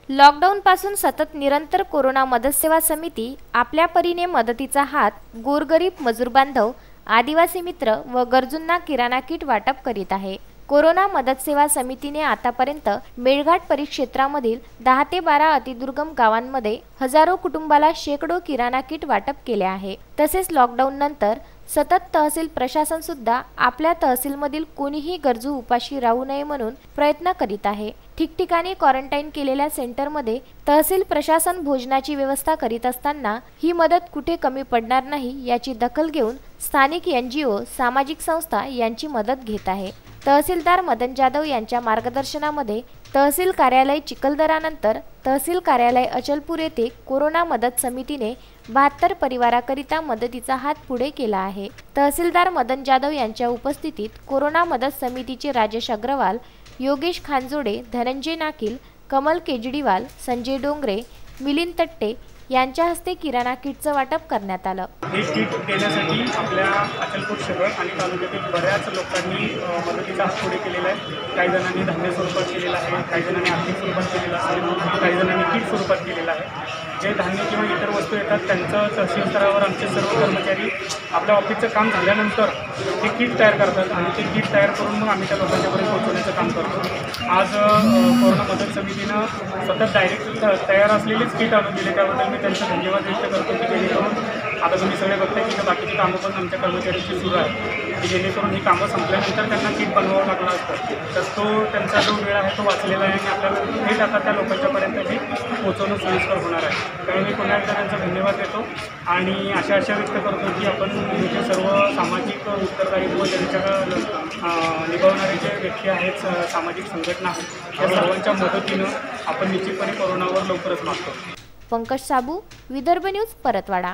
लॉकडाऊनपासून सतत निरंतर कोरोना मदत सेवा समिती आपल्या परीने मदतीचा हात गोरगरीब मजूर बांधव, आदिवासी मित्र व गरजूंना किराणा किट वाटप करीत आहे। कोरोना मदत सेवा समितीने आतापर्यंत मेळघाट परिक्षेत्रामधील 10 ते 12 अतिदुर्गम गावांमध्ये हजारो कुटुंबाला शेकडो किराणा किट वाटप केले आहे। तसेच लॉकडाऊन नंतर सतत तहसील प्रशासन सुद्धा आपल्या तहसीलमधील कोणीही गरजू उपाशी राहू नये म्हणून प्रयत्न करीत आहे। ठिकठिकाणी क्वारंटाईन केलेल्या सेंटरमध्ये तहसील प्रशासन भोजनाची व्यवस्था करीत असताना ही मदत कुठे कमी पडणार नाही याची दखल घेऊन स्थानिक NGO, सामाजिक संस्था यांची मदत घेत आहे। तहसीलदार मदन जाधव यांच्या मार्गदर्शनामध्ये तहसील कार्यालय चिखलदरानंतर तहसील कार्यालय अचलपूर येथे कोरोना मदत समितीने 72 परिवाराकरिता मदतीचा हात पुढे केला आहे। तहसीलदार मदन जाधव यांच्या उपस्थितीत कोरोना मदत समितीचे राजेश अग्रवाल, योगेश खानजोडे, धनंजय नाकील, कमल केजरीवाल, संजय डोंगरे, मिलिंद तट्टे यांच्या हस्ते किराणा किटचं वाटप करण्यात आलं। हे किट देण्यासाठी आपल्या अचलपूर शहर आणि तालुक्यातील बऱ्याच लोकांनी मदतीचा हात पुढे केलेला आहे। काही जणांनी धान्य स्वरूपात केलेला आहे, काही जणांनी आर्थिक स्वरूपात केलेला आहे, काही जणांनी किट स्वरूपात केलेला आहे। जे धान्य किंवा इतर वस्तू येतात त्यांचं तहसील स्तरावर आमचे सर्व कर्मचारी आपल्या ऑफिसचं काम झाल्यानंतर हे किट तयार करतात आणि ते किट तयार करून मग आम्ही त्या लोकांच्यापर्यंत पोहोचवण्याचं काम करतो। आज कोरोना मदत समितीनं सतत डायरेक्ट तयार असलेलीच किट आणून दिले, त्याबद्दल मी त्यांचा धन्यवाद व्यक्त करतो की जेणेकरून आता तुम्ही सगळे बघताय की बाकीची कामं पण आमच्या कर्मचाऱ्यांची सुरू आहे की जेणेकरून ही कामं संपल्यानंतर त्यांना किट बनवावं लागलं असतं, तर तो त्यांचा जो वेळ आहे तो वाचलेला आहे आणि आपल्याला थेट आता त्या लोकांच्यापर्यंत हे पोहोचवणं सोयीस्कर होणार आहे। त्यामुळे मी पुन्हा एकदा त्यांचा धन्यवाद देतो आणि आशा व्यक्त करतो की आपण जे सर्व सामाजिक उत्तरदायित्व ज्यांच्या निभावणारे जे व्यक्ती आहेत, सामाजिक संघटना आहेत, या सर्वांच्या मदतीनं आपण निश्चितपणे कोरोनावर लवकरच मागतो। पंकज साबू, विदर्भ न्यूज, परतवाडा।